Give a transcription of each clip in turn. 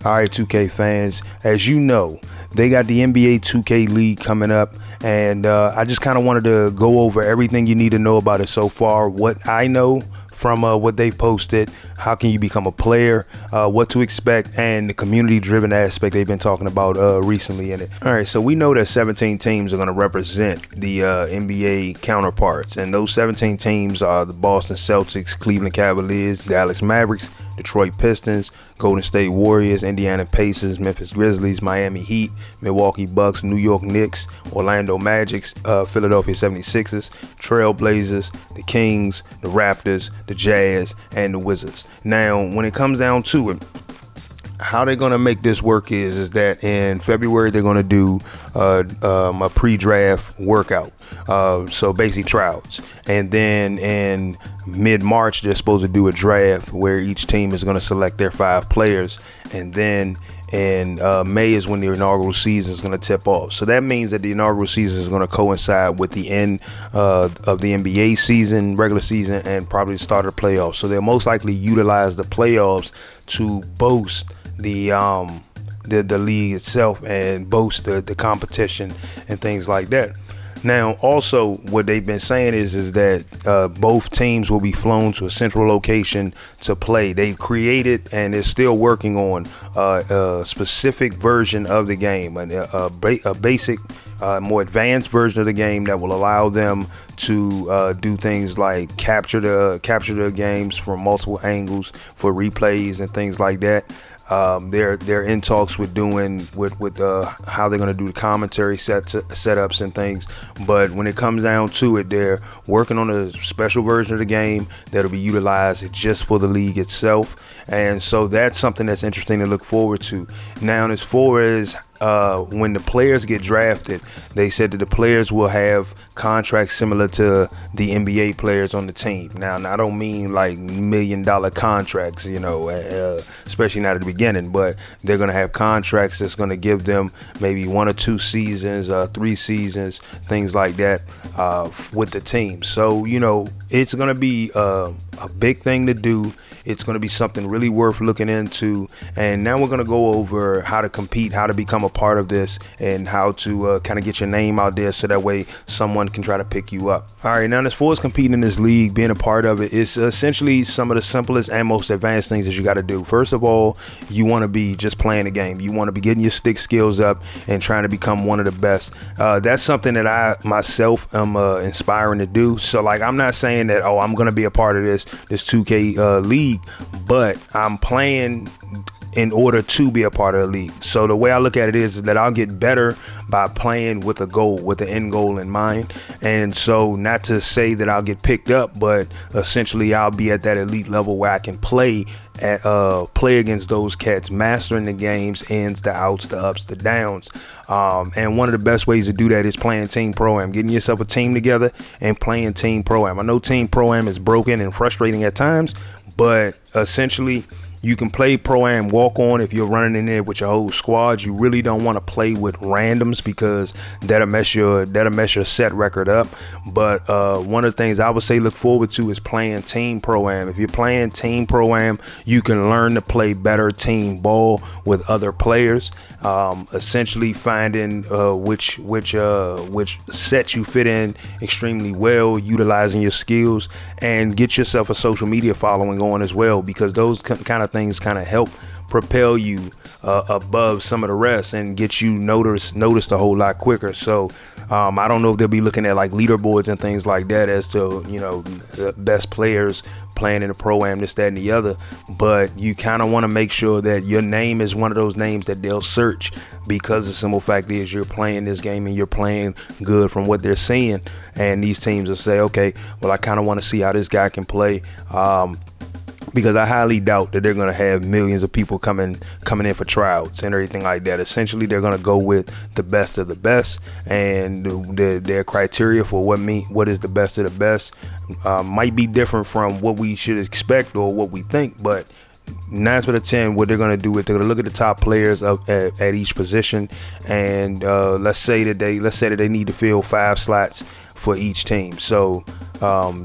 All right, 2K fans, as you know, they got the NBA 2K League coming up, and I just kind of wanted to go over everything you need to know about it so far, what I know from what they posted, how can you become a player, what to expect, and the community-driven aspect they've been talking about recently in it. All right, so we know that 17 teams are going to represent the NBA counterparts, and those 17 teams are the Boston Celtics, Cleveland Cavaliers, Dallas Mavericks, Detroit Pistons, Golden State Warriors, Indiana Pacers, Memphis Grizzlies, Miami Heat, Milwaukee Bucks, New York Knicks, Orlando Magic, Philadelphia 76ers, Trail Blazers, the Kings, the Raptors, the Jazz, and the Wizards. Now, when it comes down to it, how they're going to make this work is that in February they're going to do a pre-draft workout, so basically tryouts, and then in mid-March they're supposed to do a draft where each team is going to select their 5 players, and then in May is when the inaugural season is going to tip off. So that means that the inaugural season is going to coincide with the end of the NBA season, regular season, and probably the start of the playoffs. So they'll most likely utilize the playoffs to boast the league itself and boast the competition and things like that. Now, also, what they've been saying is that both teams will be flown to a central location to play. They've created and is still working on a specific version of the game, a basic, more advanced version of the game that will allow them to do things like capture the games from multiple angles for replays and things like that. They're in talks with doing how they're going to do the commentary setups and things, but when it comes down to it, they're working on a special version of the game that'll be utilized just for the league itself, and so that's something that's interesting to look forward to. Now, as far as when the players get drafted, they said that the players will have contracts similar to the NBA players on the team. Now I don't mean like $1 million contracts, you know, especially not at the beginning, but they're going to have contracts that's going to give them maybe 1 or 2 seasons, 3 seasons, things like that with the team. So, you know, it's going to be a big thing to do. It's going to be something really worth looking into. And now we're going to go over how to compete, how to become a part of this, and how to kind of get your name out there so that way someone can try to pick you up. All right, now as far as competing in this league, being a part of it, it's essentially some of the simplest and most advanced things that you got to do. First of all, you want to be just playing the game. You want to be getting your stick skills up and trying to become one of the best. That's something that I myself am inspiring to do. So like, I'm not saying that, oh, I'm going to be a part of this 2K league, but I'm playing in order to be a part of the league. So the way I look at it is that I'll get better by playing with a goal, with the end goal in mind. And so, not to say that I'll get picked up, but essentially I'll be at that elite level where I can play against those cats, mastering the games, ins, the outs, the ups, the downs. And one of the best ways to do that is playing Team Pro-Am, getting yourself a team together and playing Team Pro-Am. I know Team Pro-Am is broken and frustrating at times, but essentially you can play Pro-Am walk-on if you're running in there with your whole squad. You really don't want to play with randoms because that'll mess your set record up. But one of the things I would say look forward to is playing Team Pro-Am. If you're playing Team Pro-Am, you can learn to play better team ball with other players. Essentially finding which set you fit in extremely well, utilizing your skills, and get yourself a social media following on as well, because those kind of things kind of help propel you above some of the rest and get you noticed a whole lot quicker. So I don't know if they'll be looking at like leaderboards and things like that as to, you know, the best players playing in the Pro-Am, this, that, and the other, but you kind of want to make sure that your name is one of those names that they'll search, because the simple fact is you're playing this game and you're playing good from what they're seeing, and these teams will say, okay, well, I kind of want to see how this guy can play, because I highly doubt that they're going to have millions of people coming in for tryouts and everything like that. Essentially, they're going to go with the best of the best, and their criteria for what is the best of the best might be different from what we should expect or what we think. But 9 out of 10, what they're going to do is they're going to look at the top players at each position, and let's say that they need to fill 5 slots for each team. So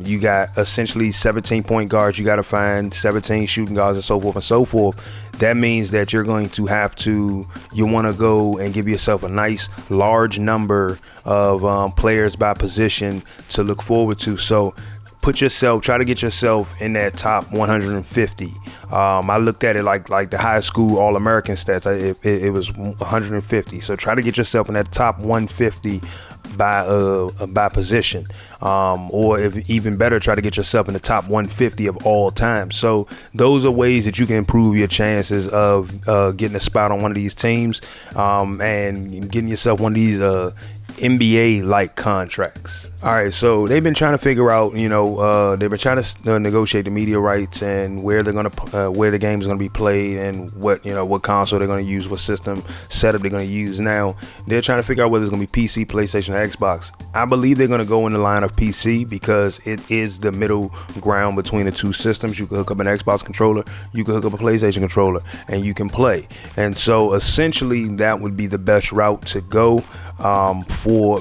you got essentially 17 point guards, you got to find 17 shooting guards, and so forth and so forth. that means that you're going to have to, you want to go and give yourself a nice large number of players by position to look forward to. So try to get yourself in that top 150. I looked at it like the high school All-American stats. It was 150. So try to get yourself in that top 150 by position, or if even better, try to get yourself in the top 150 of all time. So those are ways that you can improve your chances of getting a spot on one of these teams, and getting yourself one of these NBA-like contracts. All right, so they've been trying to figure out, they've been trying to negotiate the media rights and where they're gonna where the game is gonna be played, and what console they're gonna use, what system setup they're gonna use. Now they're trying to figure out whether it's gonna be PC, PlayStation, or Xbox. I believe they're gonna go in the line of PC because it is the middle ground between the two systems. You can hook up an Xbox controller, you can hook up a PlayStation controller, and you can play. And so essentially that would be the best route to go,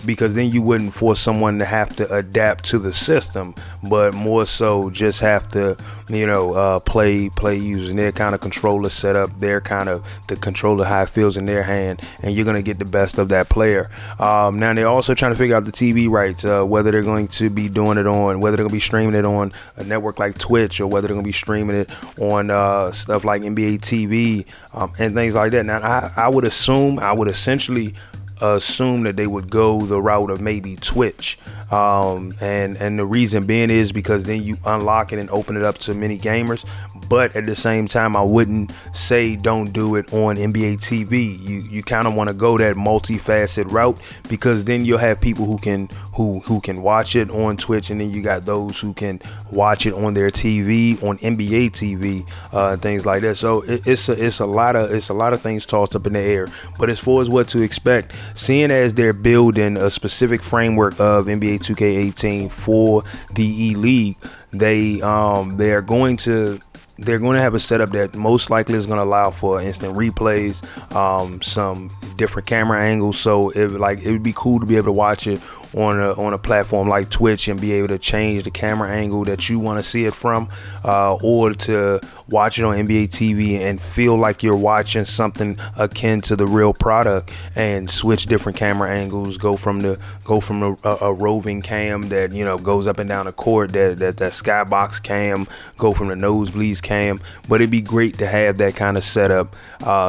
because then you wouldn't force someone to have to adapt to the system, but more so just have to play using their kind of controller setup, their kind of the controller, how it feels in their hand, and you're going to get the best of that player. Now they're also trying to figure out the TV rights, whether they're going to be doing it on, whether they're going to be streaming it on a network like Twitch, or whether they're going to be streaming it on stuff like NBA TV, and things like that. Now I would essentially assume that they would go the route of maybe Twitch, and the reason being is because then you unlock it and open it up to many gamers. But at the same time, I wouldn't say don't do it on NBA TV. You kind of want to go that multifaceted route, because then you'll have people who can watch it on Twitch, and then you got those who can watch it on their TV, on NBA TV, things like that. So it's a lot of things tossed up in the air. But as far as what to expect, seeing as they're building a specific framework of NBA 2K18 for the E-League, they're going to have a setup that most likely is going to allow for instant replays, some different camera angles. So it would be cool to be able to watch it on a platform like Twitch and be able to change the camera angle that you want to see it from, or to watch it on NBA TV and feel like you're watching something akin to the real product, and switch different camera angles, go from a roving cam that goes up and down the court, that skybox cam, go from the nosebleeds cam. But it'd be great to have that kind of setup.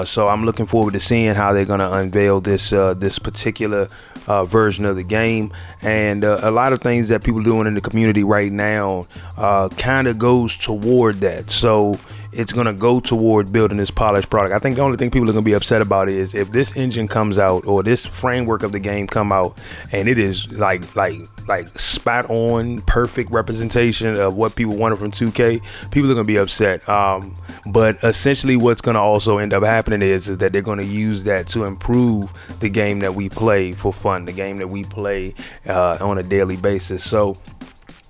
So I'm looking forward to seeing how they're going to unveil this particular version of the game. And a lot of things that people are doing in the community right now kind of goes toward that. So it's going to go toward building this polished product. I think the only thing people are going to be upset about is if this engine comes out, or this framework of the game come out, and it is like spot on perfect representation of what people wanted from 2K, people are going to be upset. But essentially what's going to also end up happening is that they're going to use that to improve the game that we play for fun, the game that we play on a daily basis. So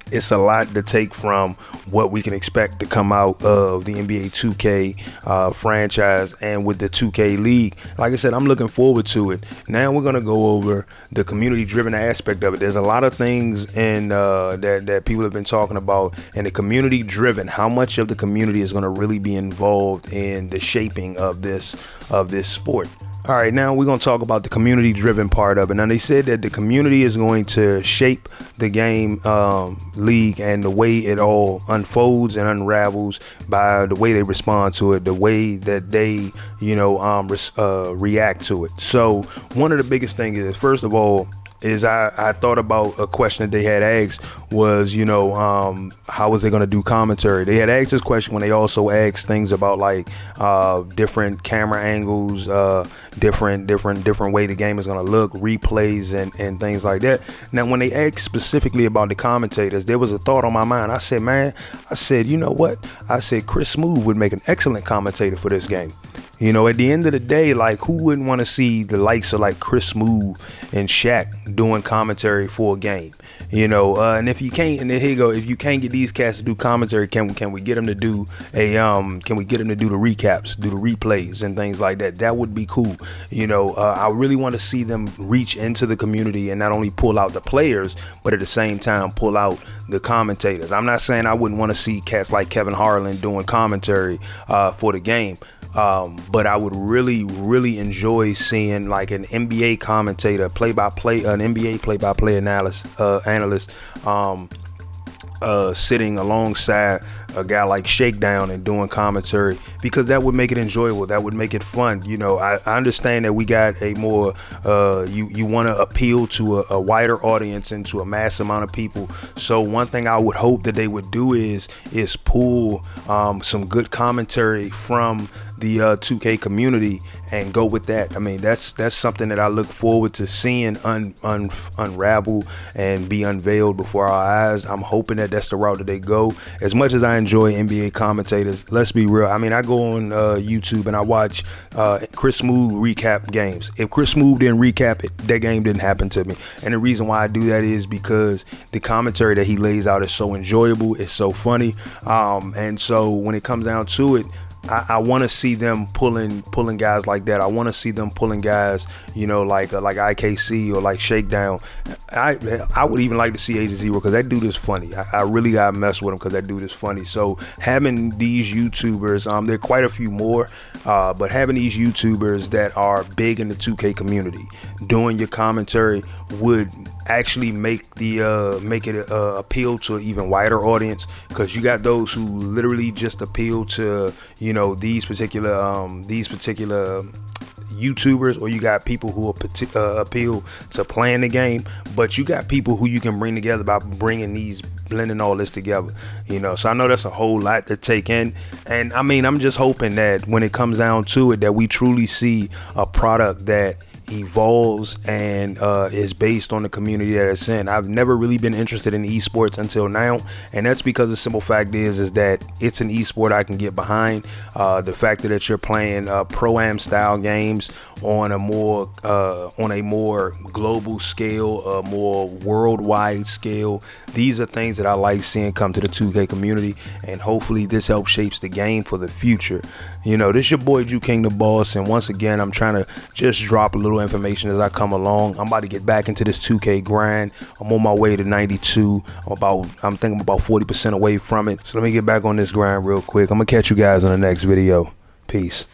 it's a lot to take from what we can expect to come out of the NBA 2K franchise and with the 2K League. Like I said, I'm looking forward to it. Now we're going to go over the community-driven aspect of it. There's a lot of things in that people have been talking about, and the community-driven, how much of the community is going to really be involved in the shaping of this sport. All right, now we're going to talk about the community-driven part of it. Now, they said that the community is going to shape the game league and the way it all unfolds and unravels by the way they respond to it, the way that they, react to it. So one of the biggest things is, first of all, is I thought about a question that they had asked was, how was they going to do commentary? They had asked this question when they also asked things about like different camera angles, different way the game is going to look, replays and things like that. Now, when they asked specifically about the commentators, there was a thought on my mind. I said, you know what? I said Chris Smooth would make an excellent commentator for this game. You know, at the end of the day, like, who wouldn't want to see the likes of like Chris Smoove and Shaq doing commentary for a game? You know, and if you can't, and then here you go, if you can't get these cats to do commentary, can we get them to do a can we get them to do the recaps, do the replays and things like that? That would be cool. You know, I really want to see them reach into the community and not only pull out the players, but at the same time pull out the commentators. I'm not saying I wouldn't want to see cats like Kevin Harlan doing commentary for the game. But I would really enjoy seeing like an NBA commentator, an NBA play-by-play analyst, sitting alongside a guy like Shakedown and doing commentary, because that would make it enjoyable. That would make it fun. You know, I understand that we got a more you want to appeal to a wider audience and to a mass amount of people. So one thing I would hope that they would do is pull some good commentary from the 2K community and go with that. I mean, that's something that I look forward to seeing unravel and be unveiled before our eyes. I'm hoping that that's the route that they go. As much as I enjoy NBA commentators, let's be real. I mean, I go on YouTube and I watch Chris Smoove recap games. If Chris Smoove didn't recap it, that game didn't happen to me. And the reason why I do that is because the commentary that he lays out is so enjoyable, it's so funny, and so when it comes down to it, I want to see them pulling guys like that. I want to see them pulling guys, you know, like IKC or like Shakedown. I would even like to see Agent Zero, because that dude is funny. I really gotta mess with him because that dude is funny. So having these YouTubers, there are quite a few more, but having these YouTubers that are big in the 2K community doing your commentary would actually make it appeal to an even wider audience, because you got those who literally just appeal to, you know, these particular YouTubers, or you got people who appeal to playing the game, but you got people who you can bring together by blending all this together, you know. So I know that's a whole lot to take in, and I mean, I'm just hoping that when it comes down to it, that we truly see a product that evolves and is based on the community that it's in. I've never really been interested in esports until now, and that's because the simple fact is that it's an esport I can get behind. The fact that you're playing pro-am style games on a more global scale, a more worldwide scale, these are things that I like seeing come to the 2K community, and hopefully this helps shapes the game for the future. You know, this your boy JuKIng the Boss, and once again, I'm trying to just drop a little information as I come along. I'm about to get back into this 2K grind. I'm on my way to 92. I'm thinking about 40% away from it. So let me get back on this grind real quick. I'm gonna catch you guys on the next video. Peace.